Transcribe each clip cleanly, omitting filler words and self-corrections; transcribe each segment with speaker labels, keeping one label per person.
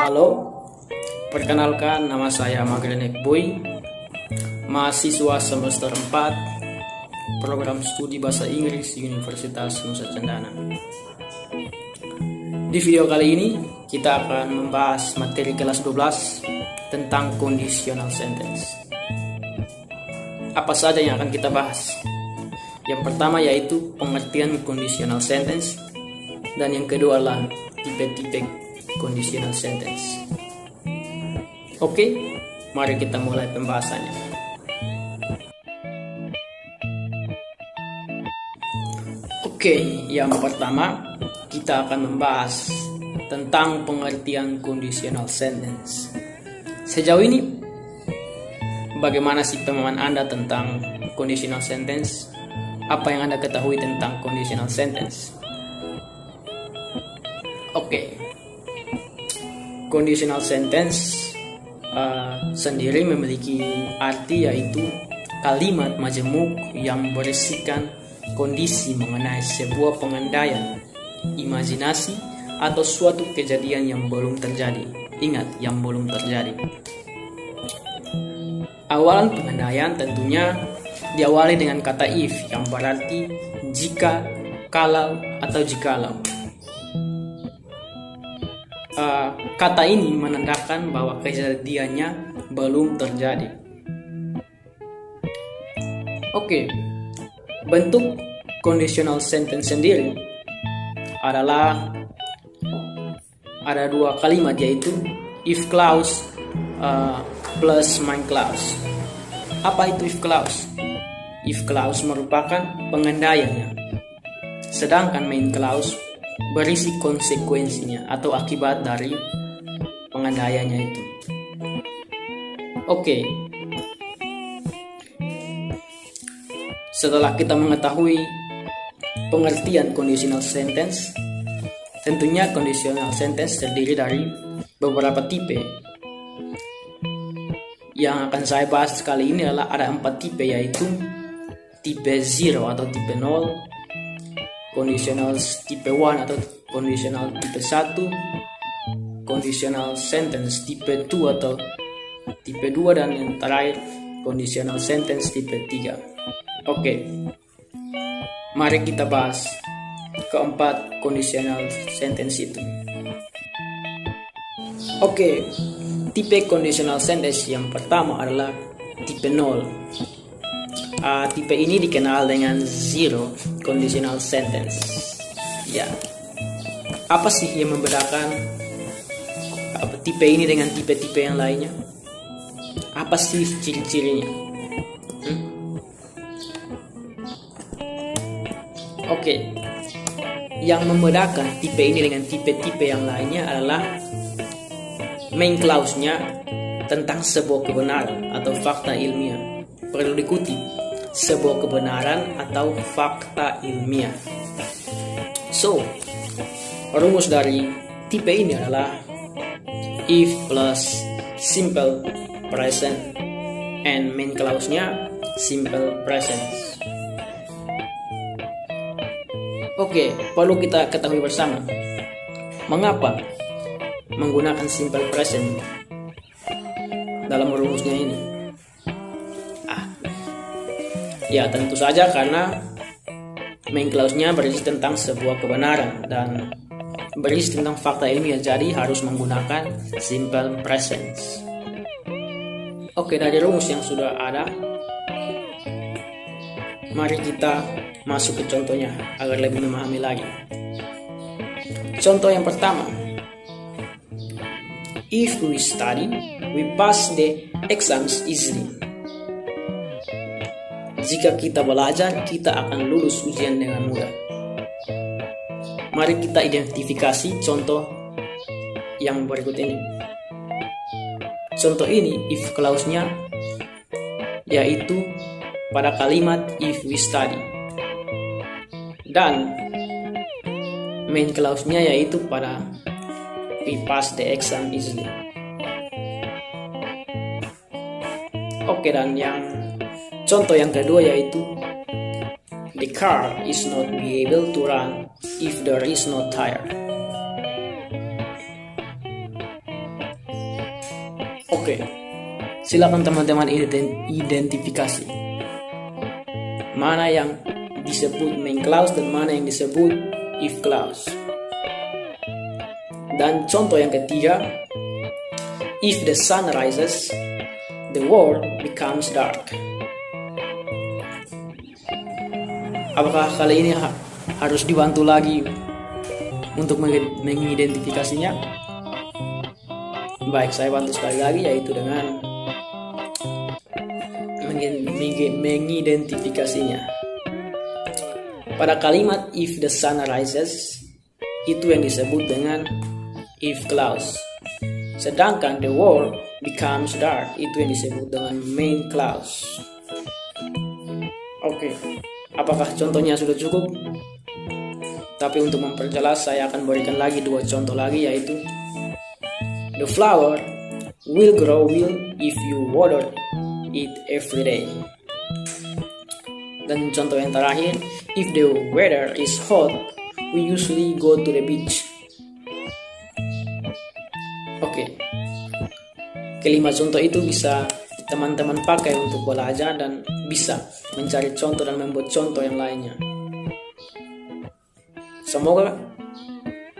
Speaker 1: Halo, perkenalkan nama saya Magrenek Boy, mahasiswa semester 4 program studi bahasa Inggris Universitas Nusa Cendana. Di video kali ini kita akan membahas materi kelas 12 tentang conditional sentence. Apa saja yang akan kita bahas? Yang pertama yaitu pengertian conditional sentence, dan yang kedua adalah tipe-tipe conditional sentence. Oke, mari kita mulai pembahasannya. Oke, yang pertama kita akan membahas tentang pengertian conditional sentence. Sejauh ini, bagaimana sih pemahaman Anda tentang conditional sentence? Apa yang Anda ketahui tentang conditional sentence? Oke. Conditional sentence sendiri memiliki arti yaitu kalimat majemuk yang berisikan kondisi mengenai sebuah pengandaian, imajinasi, atau suatu kejadian yang belum terjadi. Ingat, yang belum terjadi. Awalan pengandaian tentunya diawali dengan kata if yang berarti jika, kalau, atau jikalau. Kata ini menandakan bahwa kejadiannya belum terjadi. Oke, bentuk conditional sentence sendiri adalah ada dua kalimat, yaitu if clause plus main clause. Apa itu if clause? If clause merupakan pengandaiannya, sedangkan main clause berisi konsekuensinya atau akibat dari pengandaiannya itu. Oke. Setelah kita mengetahui pengertian conditional sentence, tentunya conditional sentence terdiri dari beberapa tipe. Yang akan saya bahas kali ini adalah ada 4 tipe, yaitu tipe 0 atau tipe 0, conditional tipe 1 atau conditional tipe 1, conditional sentence tipe 2 atau tipe 2, dan yang terakhir conditional sentence tipe 3. Oke, mari kita bahas keempat conditional sentence itu. Oke, tipe conditional sentence yang pertama adalah tipe 0. Tipe ini dikenal dengan zero conditional sentence. Ya, apa sih yang membedakan tipe ini dengan tipe-tipe yang lainnya? Apa sih ciri-cirinya? Oke, yang membedakan tipe ini dengan tipe-tipe yang lainnya adalah main clause-nya tentang sebuah kebenaran atau fakta ilmiah. Perlu dikutip, sebuah kebenaran atau fakta ilmiah. So, rumus dari tipe ini adalah if plus simple present and main clause-nya simple present. Oke, perlu kita ketahui bersama mengapa menggunakan simple present dalam rumusnya ini. Ya, tentu saja karena main clause-nya berisi tentang sebuah kebenaran dan berisi tentang fakta ilmiah, jadi harus menggunakan simple present. Oke, dari rumus yang sudah ada, mari kita masuk ke contohnya agar lebih memahami lagi. Contoh yang pertama, if we study, we pass the exams easily. Jika kita belajar, kita akan lulus ujian dengan mudah. Mari kita identifikasi contoh yang berikut ini. Contoh ini if clause-nya yaitu pada kalimat if we study, dan main clause-nya yaitu pada we pass the exam easily. Oke, dan yang contoh yang kedua yaitu The car is not be able to run if there is no tire. Oke, silakan teman-teman identifikasi mana yang disebut main clause dan mana yang disebut if clause. Dan contoh yang ketiga, if the sun rises, the world becomes dark. Apakah kali ini harus dibantu lagi untuk mengidentifikasinya? Baik, saya bantu sekali lagi, yaitu dengan mengidentifikasinya. Pada kalimat if the sun rises, itu yang disebut dengan if clause. Sedangkan the world becomes dark, itu yang disebut dengan main clause. Oke, apakah contohnya sudah cukup? Tapi untuk memperjelas, saya akan berikan lagi 2 contoh lagi, yaitu the flower will grow if you water it every day. Dan contoh yang terakhir, if the weather is hot, we usually go to the beach. Oke, kelima contoh itu bisa teman-teman pakai untuk belajar dan bisa mencari contoh dan membuat contoh yang lainnya. Semoga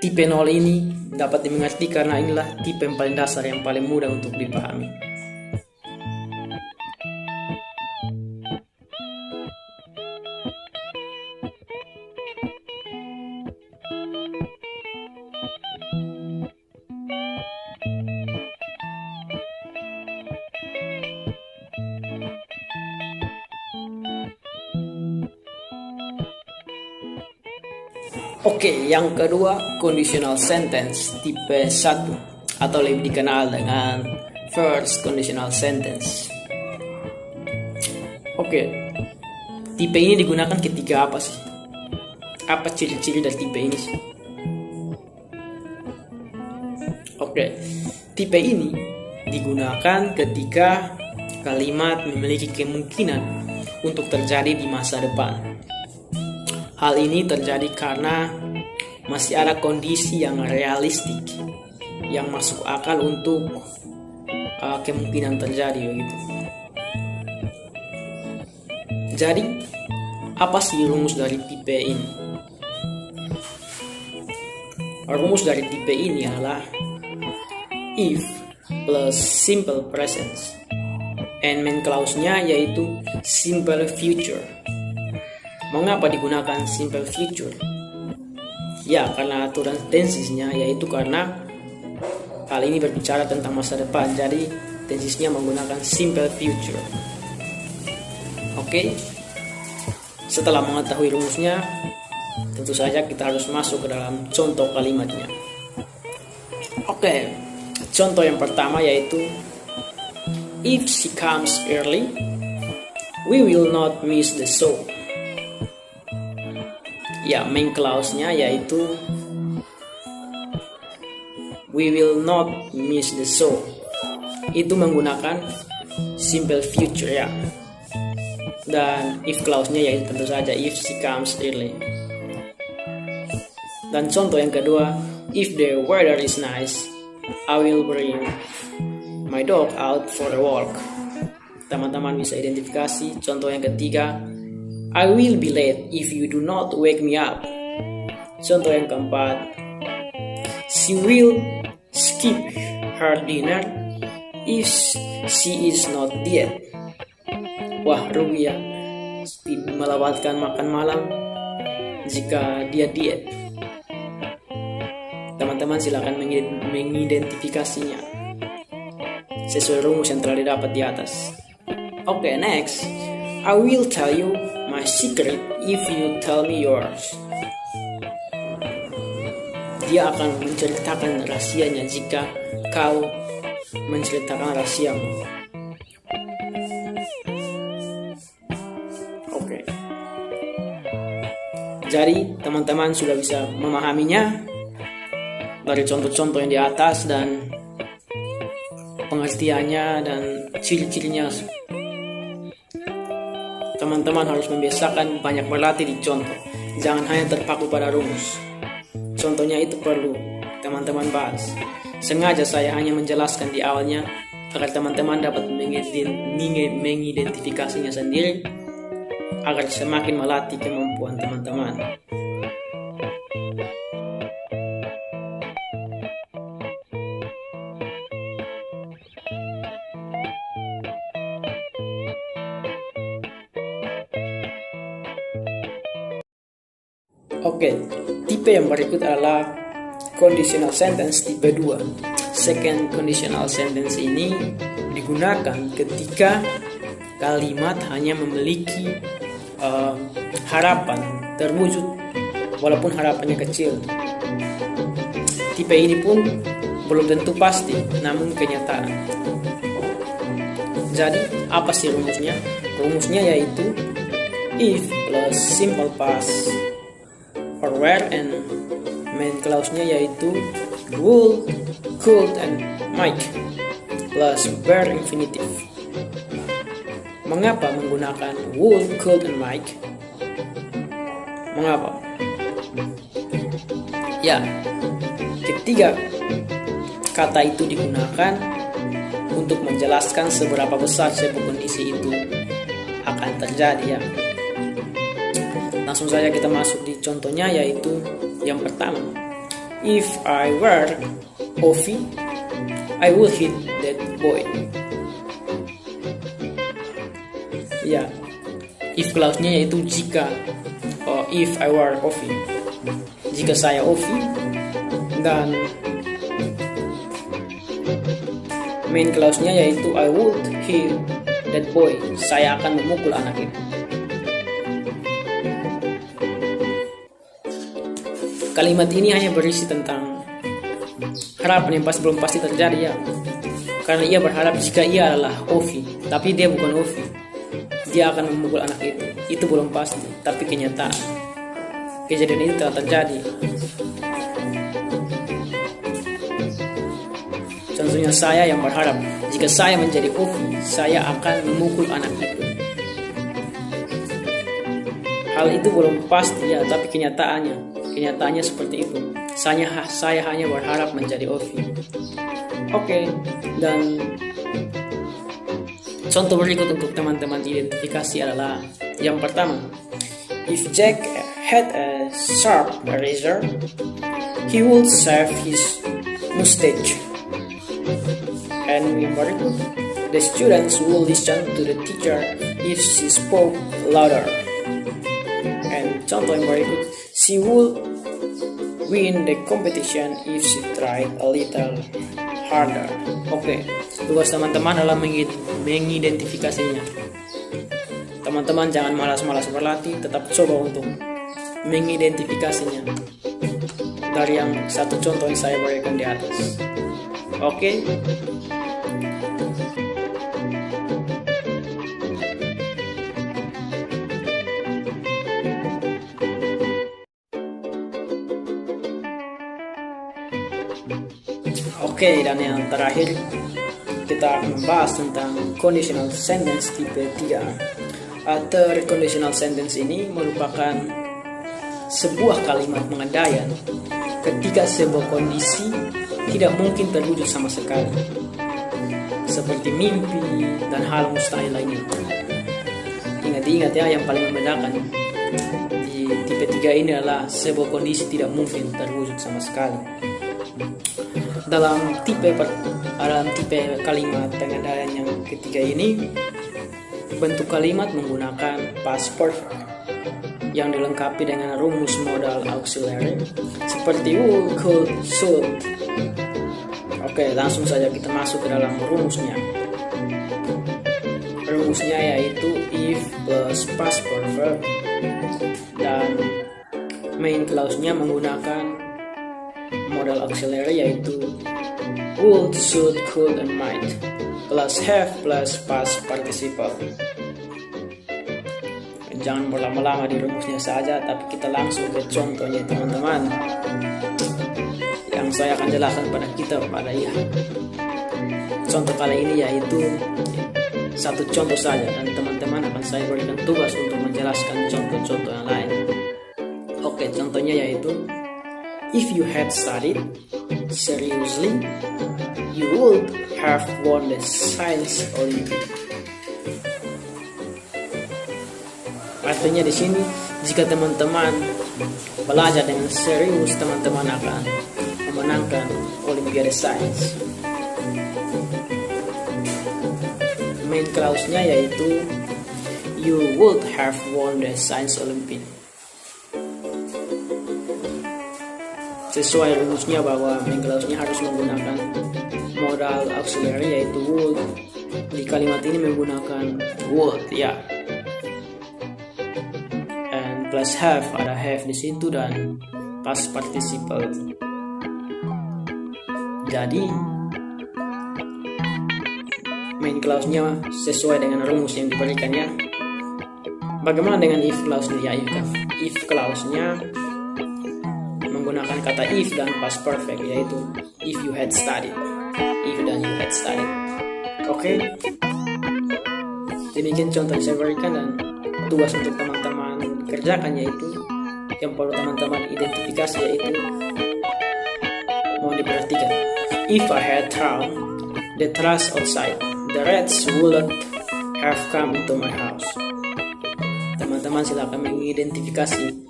Speaker 1: tipe 0 ini dapat dimengerti, karena inilah tipe yang paling dasar yang paling mudah untuk dipahami. Oke, yang kedua, conditional sentence tipe 1 atau lebih dikenal dengan first conditional sentence. Oke, tipe ini digunakan ketika apa sih? Apa ciri-ciri dari tipe ini sih? Oke, tipe ini digunakan ketika kalimat memiliki kemungkinan untuk terjadi di masa depan. Hal ini terjadi karena masih ada kondisi yang realistik, yang masuk akal untuk kemungkinan terjadi begitu. Jadi, apa sih rumus dari tipe ini? Rumus dari tipe ini adalah if plus simple present, and main clause-nya yaitu simple future. Mengapa digunakan simple future? Ya, karena aturan tensisnya, yaitu karena hal ini berbicara tentang masa depan, jadi tensisnya menggunakan simple future. Oke, setelah mengetahui rumusnya, tentu saja kita harus masuk ke dalam contoh kalimatnya. Oke, contoh yang pertama yaitu if she comes early, we will not miss the show. Ya, main clause-nya yaitu we will not miss the show. Itu menggunakan simple future ya. Dan if clause-nya yaitu tentu saja if she comes early. Dan contoh yang kedua, if the weather is nice, I will bring my dog out for a walk. Teman-teman bisa identifikasi. Contoh yang ketiga, I will be late if you do not wake me up. Contoh yang keempat, she will skip her dinner if she is not diet. Wah, rugi ya, melewatkan makan malam jika dia diet. Teman-teman silakan mengidentifikasinya sesuai rumus yang telah didapat di atas. Oke, next, I will tell you my secret if you tell me yours. Dia akan menceritakan rahasianya jika kau menceritakan rahasiamu. Oke. Jadi teman-teman sudah bisa memahaminya dari contoh-contoh yang di atas dan pengertiannya dan ciri-cirinya. teman-teman harus membiasakan banyak berlatih di contoh. Jangan hanya terpaku pada rumus. Contohnya itu perlu teman-teman bahas. Sengaja saya hanya menjelaskan di awalnya agar teman-teman dapat mengidentifikasinya sendiri, agar semakin melatih kemampuan teman-teman. Oke, tipe yang berikut adalah conditional sentence tipe 2. Second conditional sentence ini digunakan ketika kalimat hanya memiliki harapan terwujud walaupun harapannya kecil. Tipe ini pun belum tentu pasti, namun kenyataan. Jadi, apa sih rumusnya? Rumusnya yaitu if plus simple past or were, and main clause-nya yaitu would, could, and might plus were infinitive. Mengapa menggunakan would, could, and might? Mengapa? Ya, ketiga kata itu digunakan untuk menjelaskan seberapa besar sebuah kondisi itu akan terjadi, ya. Langsung saja kita masuk di contohnya, yaitu yang pertama. If I were Ovi, I would hit that boy. Ya, if clause-nya yaitu jika, if I were Ovi, jika saya Ovi, dan main clause-nya yaitu I would hit that boy, saya akan memukul anak itu. Kalimat ini hanya berisi tentang harapan yang belum pasti terjadi, ya. Karena ia berharap jika ia adalah Ovi, tapi dia bukan Ovi, dia akan memukul anak itu. Itu belum pasti, tapi kenyataan. Kejadian itu telah terjadi. Contohnya saya yang berharap jika saya menjadi Ovi, saya akan memukul anak itu. Hal itu belum pasti, ya, tapi kenyataannya seperti itu. Saya hanya berharap menjadi Ovi. Oke, dan contoh berikut untuk teman-teman identifikasi adalah yang pertama. If Jack had a sharp razor, he would shave his mustache. And yang berikut, the students will listen to the teacher if she spoke louder. And contoh yang berikut, she would win the competition if she tried a little harder. Oke, tugas teman-teman adalah mengidentifikasinya. Teman-teman jangan malas-malas berlatih, tetap coba untuk mengidentifikasinya dari yang satu contoh yang saya berikan di atas. Oke. Oke, dan yang terakhir kita akan membahas tentang conditional sentence tipe 3. Third conditional sentence ini merupakan sebuah kalimat pengandaian ketika sebuah kondisi tidak mungkin terwujud sama sekali, seperti mimpi dan hal mustahil lainnya. Ingat ya, yang paling membedakan di tipe 3 ini adalah sebuah kondisi tidak mungkin terwujud sama sekali. Dalam tipe kalimat pengandaian yang ketiga ini, bentuk kalimat menggunakan past perfect yang dilengkapi dengan rumus modal auxiliary seperti would, could, should. Oke, langsung saja kita masuk ke dalam rumusnya. Rumusnya yaitu if plus past perfect, dan main clause-nya menggunakan modal auxiliary yaitu would, should, could, and might plus have plus past participle. Jangan berlama-lama di rumusnya saja, tapi kita langsung ke contohnya, teman-teman, yang saya akan jelaskan pada kita pada ya. Contoh kali ini yaitu satu contoh saja, dan teman-teman akan saya berikan tugas untuk menjelaskan contoh-contoh yang lain. Oke, contohnya yaitu, if you had studied seriously, you would have won the Science Olympiad. Artinya di sini, jika teman-teman belajar dengan serius, teman-teman akan memenangkan Olimpiade Sains. Main clause-nya yaitu you would have won the Science Olympiad. Sesuai rumusnya bahwa main clause-nya harus menggunakan modal auxiliary yaitu would. Di kalimat ini menggunakan would, ya. And plus have, ada have di situ, dan past participle. Jadi main clause-nya sesuai dengan rumus yang diberikannya. Bagaimana dengan if clause-nya? Ya, if clause-nya menggunakan kata if dan past perfect, yaitu if you had studied, if dan you had studied. Oke, demikian contoh yang saya berikan, dan tugas untuk teman-teman kerjakan yaitu yang perlu teman-teman identifikasi yaitu, mohon diperhatikan, if I had thrown the trash outside, the rats wouldn't have come into my house. Teman-teman silakan mengidentifikasi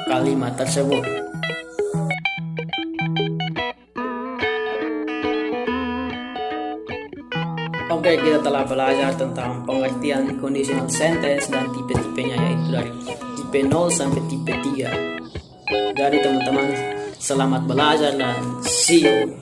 Speaker 1: kalimat tersebut. Oke, kita telah belajar tentang pengertian conditional sentence dan tipe-tipenya, yaitu dari tipe 0 sampai tipe 3. Jadi teman-teman, selamat belajar dan see you.